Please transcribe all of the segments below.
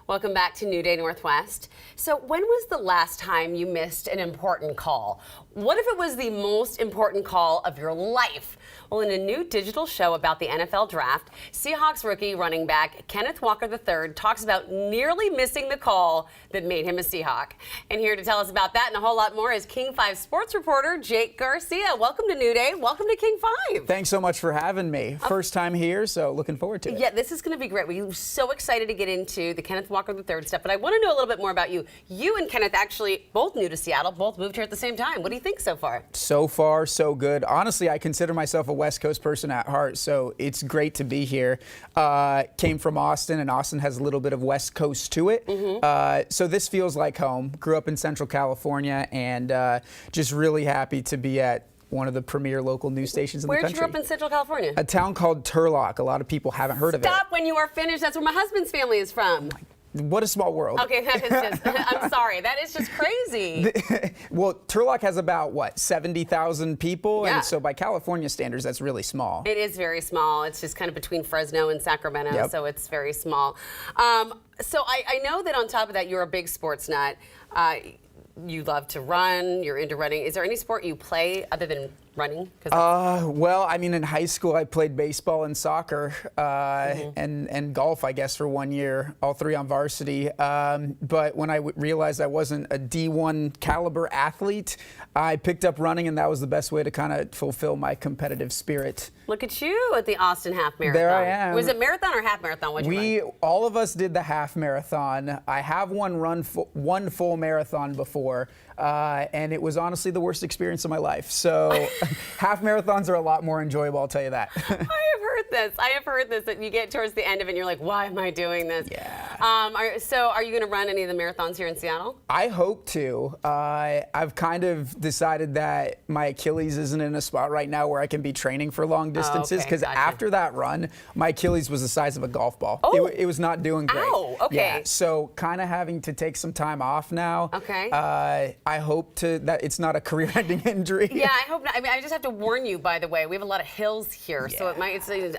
Welcome back to New Day Northwest. So when was the last time you missed an important call? What if it was the most important call of your life? Well, in a new digital show about the NFL draft, Seahawks rookie running back Kenneth Walker III talks about nearly missing the call that made him a Seahawk. And here to tell us about that and a whole lot more is King 5 sports reporter Jake Garcia. Welcome to New Day. Welcome to King 5. Thanks so much for having me. First time here, so looking forward to it. Yeah, this is going to be great. We're so excited to get into the Kenneth Walker III stuff, but I want to know a little bit more about you. You and Kenneth actually both new to Seattle, both moved here at the same time. What do you think so far? So far, so good. Honestly, I consider myself a West Coast person at heart, so it's great to be here. Came from Austin, and Austin has a little bit of West Coast to it. So this feels like home. Grew up in Central California, and just really happy to be at one of the premier local news stations in the country. Where'd you grow up in Central California? A town called Turlock. A lot of people haven't heard of it. Stop when you are finished. That's where my husband's family is from. What a small world. Okay, that is just, I'm sorry, that is just crazy. Well, Turlock has about, what, 70,000 people? Yeah. And so by California standards, that's really small. It is very small. It's just kind of between Fresno and Sacramento, Yep. so it's very small. So I know that on top of that, you're a big sports nut. You love to run. You're into running. Is there any sport you play other than running? Well, I mean, in high school, I played baseball and soccer and golf, I guess, for 1 year, all three on varsity. But when I realized I wasn't a D1 caliber athlete, I picked up running, and that was the best way to kind of fulfill my competitive spirit. Look at you at the Austin Half Marathon. There I am. Was it marathon or half marathon? What'd you run? All of us did the half marathon. I have one full marathon before, and it was honestly the worst experience of my life. So half marathons are a lot more enjoyable, I'll tell you that. I have heard this, that you get towards the end of it and you're like, why am I doing this? Yeah. So are you going to run any of the marathons here in Seattle? I hope to. I've kind of decided that my Achilles isn't in a spot right now where I can be training for long distances, because gotcha. after that run, my Achilles was the size of a golf ball. Oh. It was not doing great. Ow, okay. Yeah, so kind of having to take some time off now. Okay. I hope that it's not a career-ending injury. Yeah, I hope not. I mean, I just have to warn you, by the way, we have a lot of hills here, so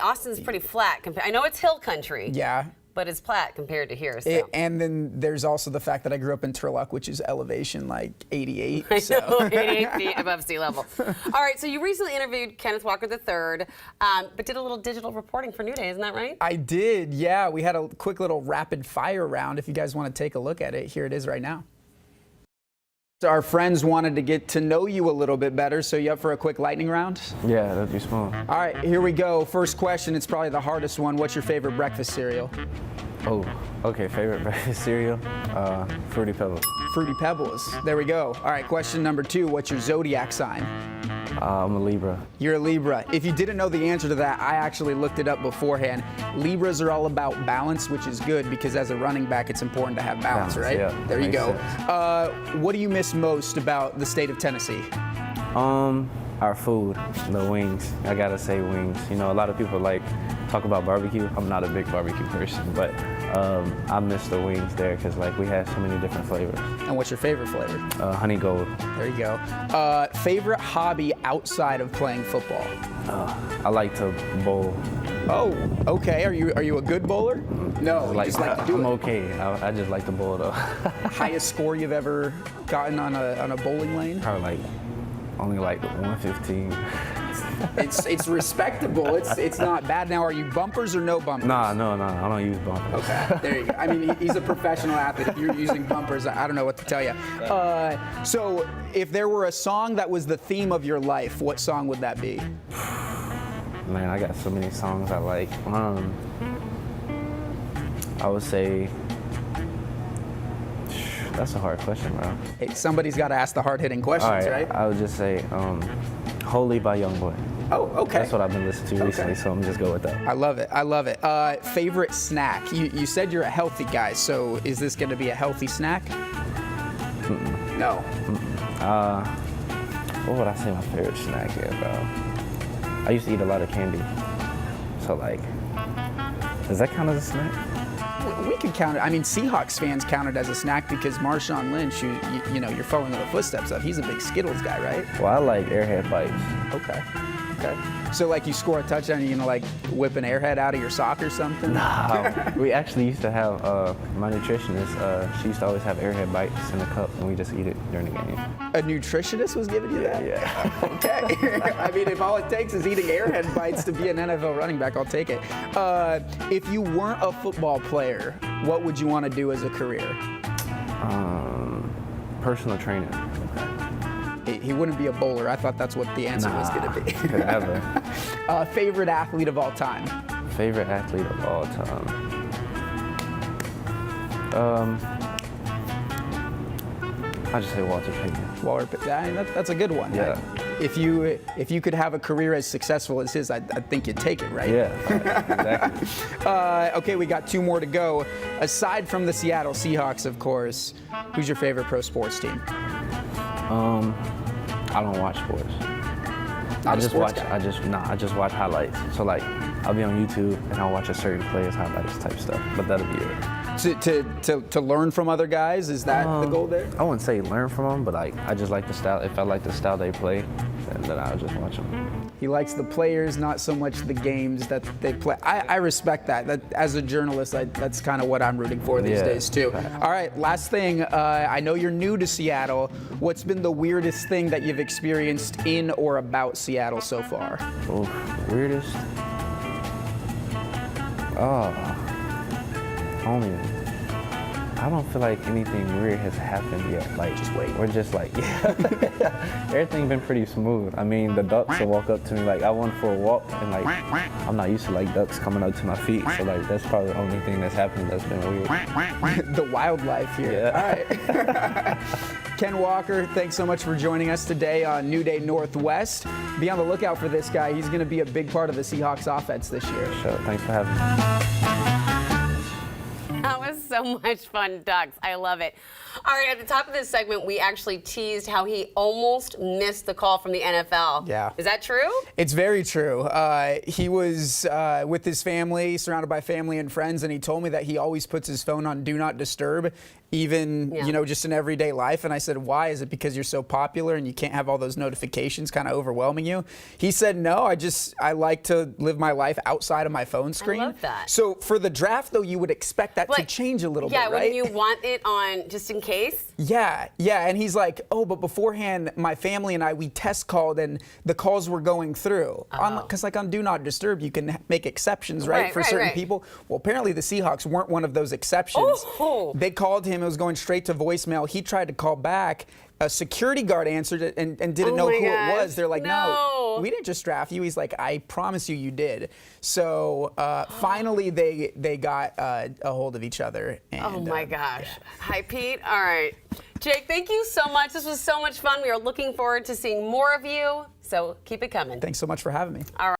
Austin's pretty flat. I know it's hill country. Yeah. But it's flat compared to here. So. And then there's also the fact that I grew up in Turlock, which is elevation like 88. I so. know, 88 feet above sea level. All right, so you recently interviewed Kenneth Walker III, but did a little digital reporting for New Day, isn't that right? I did, yeah. We had a quick little rapid fire round. If you guys want to take a look at it, here it is right now. Our friends wanted to get to know you a little bit better, so you up for a quick lightning round? Yeah, that'd be small. All right, here we go. First question, it's probably the hardest one. What's your favorite breakfast cereal? Oh, okay, favorite breakfast cereal? Fruity Pebbles. Fruity Pebbles. There we go. All right, question number 2. What's your zodiac sign? I'm a Libra. You're a Libra. If you didn't know the answer to that, I actually looked it up beforehand. Libras are all about balance, which is good because as a running back, it's important to have balance, right? Yeah, there you go. sense. What do you miss most about the state of Tennessee? Our food, the wings. I gotta say wings. You know, a lot of people talk about barbecue. I'm not a big barbecue person, but I miss the wings there because we have so many different flavors. And what's your favorite flavor? Honey gold. There you go. Favorite hobby outside of playing football? I like to bowl. Oh, okay. Are you a good bowler? No, you just like to do I'm it. okay. I just like to bowl though. Highest score you've ever gotten on a bowling lane? Probably only 115. It's respectable. It's not bad. Now, are you bumpers or no bumpers? Nah, no, I don't use bumpers. Okay, there you go. I mean, he's a professional athlete. If you're using bumpers, I don't know what to tell you. So, if there were a song that was the theme of your life, what song would that be? Man, I got so many songs I like. I would say. That's a hard question, bro. Hey, somebody's got to ask the hard-hitting questions, right? I would just say Holy by Youngboy. Oh, okay. That's what I've been listening to recently, so I'm just go with that. I love it. I love it. Favorite snack? You said you're a healthy guy, so is this going to be a healthy snack? No. What would I say my favorite snack is, bro? I used to eat a lot of candy. So, does that count as a snack? We could count it. I mean, Seahawks fans count it as a snack because Marshawn Lynch, you know, you're following in the footsteps of. He's a big Skittles guy, right? Well, I like Airhead Bites. Okay. Okay. So like you score a touchdown, you're gonna like whip an airhead out of your sock or something? We actually used to have my nutritionist. She used to always have airhead bites in a cup, and we just eat it during the game. A nutritionist was giving you that? Yeah. Okay. I mean, if all it takes is eating airhead bites to be an NFL running back, I'll take it. If you weren't a football player, what would you want to do as a career? Personal training. He wouldn't be a bowler. I thought that's what the answer was going to be. Could ever. Favorite athlete of all time? Favorite athlete of all time. I'll just say Walter Payton. That's a good one. Yeah. If you could have a career as successful as his, I think you'd take it, right? Yeah, exactly. Okay, we got 2 more to go. Aside from the Seattle Seahawks, of course, who's your favorite pro sports team? I don't watch sports. I just watch highlights. So like, I'll be on YouTube and I'll watch a certain player's highlights type stuff, but that'll be it. To learn from other guys, is that the goal there? I wouldn't say learn from them, but like I just like the style. If I like the style they play, then I'll just watch them. He likes the players, not so much the games that they play. I respect that. That as a journalist, that's kind of what I'm rooting for these days too. All right, last thing. I know you're new to Seattle. What's been the weirdest thing that you've experienced in or about Seattle so far? Oh, weirdest? Homie, I don't feel like anything weird has happened yet. Like, just wait. We're just like, everything's been pretty smooth. I mean, the ducks will walk up to me. Like, I went for a walk, and like, I'm not used to like ducks coming up to my feet. So like, that's probably the only thing that's happened that's been weird. The wildlife here. Yeah. All right. Ken Walker, thanks so much for joining us today on New Day Northwest. Be on the lookout for this guy. He's going to be a big part of the Seahawks offense this year. Sure. Thanks for having me. That was so much fun, Ducks. I love it. All right, at the top of this segment, we actually teased how he almost missed the call from the NFL. Yeah. Is that true? It's very true. He was with his family, surrounded by family and friends, and he told me that he always puts his phone on Do Not Disturb, even, just in everyday life. And I said, why? Is it because you're so popular and you can't have all those notifications kind of overwhelming you? He said, no, I like to live my life outside of my phone screen. I love that. So for the draft, though, you would expect that to change a little bit, right? Yeah, when you want it on just in case. Yeah. And he's like, oh, but beforehand, my family and I, we test called and the calls were going through. Because on Do Not Disturb, you can make exceptions, right, for certain people. Well, apparently the Seahawks weren't one of those exceptions. Oh. They called him. It was going straight to voicemail. He tried to call back. A security guard answered it and didn't know who it was. They're like, no, we didn't just draft you. He's like, I promise you did. So finally they got a hold of each other. And, oh my gosh. Yeah. Hi, Pete. All right. Jake, thank you so much. This was so much fun. We are looking forward to seeing more of you. So keep it coming. Thanks so much for having me. All right.